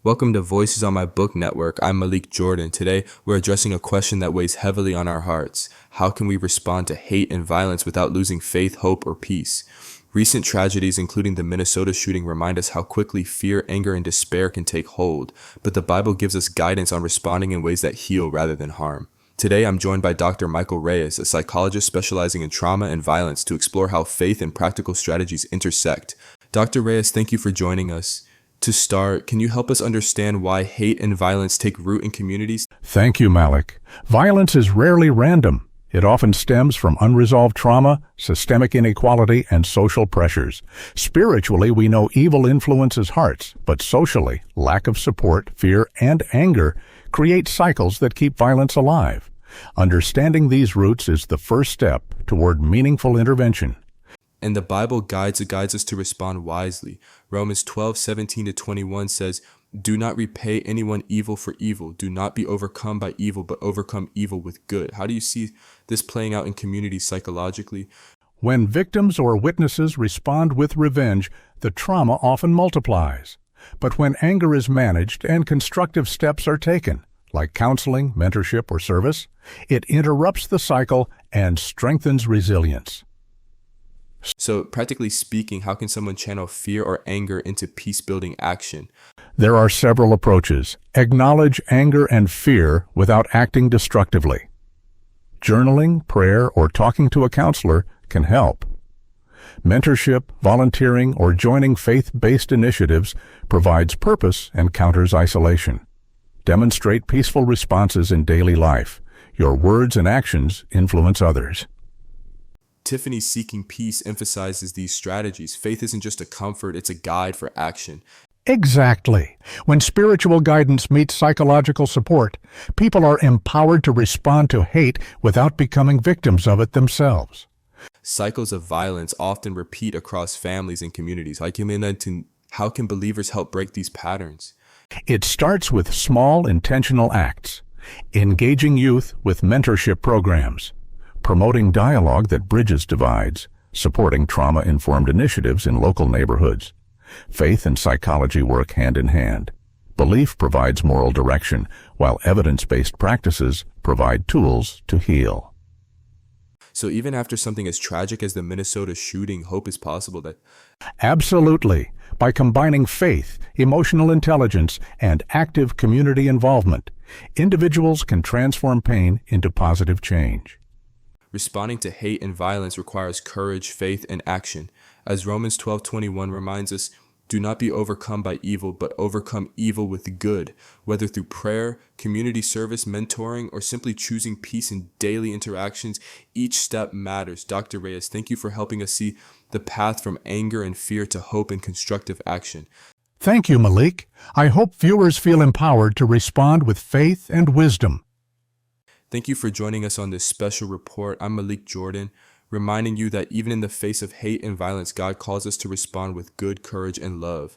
Welcome to Voices on My Book Network. I'm Malik Jordan. Today, we're addressing a question that weighs heavily on our hearts. How can we respond to hate and violence without losing faith, hope, or peace? Recent tragedies, including the Minnesota shooting, remind us how quickly fear, anger, and despair can take hold. But the Bible gives us guidance on responding in ways that heal rather than harm. Today, I'm joined by Dr. Michael Reyes, a psychologist specializing in trauma and violence, to explore how faith and practical strategies intersect. Dr. Reyes, thank you for joining us. To start, can you help us understand why hate and violence take root in communities? Thank you, Malik. Violence is rarely random. It often stems from unresolved trauma, systemic inequality, and social pressures. Spiritually, we know evil influences hearts, but socially, lack of support, fear, and anger create cycles that keep violence alive. Understanding these roots is the first step toward meaningful intervention. And the Bible guides us to respond wisely. Romans 12:17-21 says, "Do not repay anyone evil for evil. Do not be overcome by evil, but overcome evil with good." How do you see this playing out in communities psychologically? When victims or witnesses respond with revenge, the trauma often multiplies. But when anger is managed and constructive steps are taken, like counseling, mentorship, or service, it interrupts the cycle and strengthens resilience. So, practically speaking, how can someone channel fear or anger into peace-building action? There are several approaches. Acknowledge anger and fear without acting destructively. Journaling, prayer, or talking to a counselor can help. Mentorship, volunteering, or joining faith-based initiatives provides purpose and counters isolation. Demonstrate peaceful responses in daily life. Your words and actions influence others. Tiffany Seeking Peace emphasizes these strategies. Faith isn't just a comfort, it's a guide for action. Exactly. When spiritual guidance meets psychological support, people are empowered to respond to hate without becoming victims of it themselves. Cycles of violence often repeat across families and communities. How can believers help break these patterns? It starts with small, intentional acts. Engaging youth with mentorship programs. Promoting dialogue that bridges divides, supporting trauma-informed initiatives in local neighborhoods. Faith and psychology work hand in hand. Belief provides moral direction, while evidence-based practices provide tools to heal. So even after something as tragic as the Minnesota shooting, hope is possible. Absolutely. By combining faith, emotional intelligence, and active community involvement, individuals can transform pain into positive change. Responding to hate and violence requires courage, faith, and action. As Romans 12:21 reminds us, do not be overcome by evil, but overcome evil with good. Whether through prayer, community service, mentoring, or simply choosing peace in daily interactions, each step matters. Dr. Reyes, thank you for helping us see the path from anger and fear to hope and constructive action. Thank you, Malik. I hope viewers feel empowered to respond with faith and wisdom. Thank you for joining us on this special report. I'm Malik Jordan, reminding you that even in the face of hate and violence, God calls us to respond with good courage and love.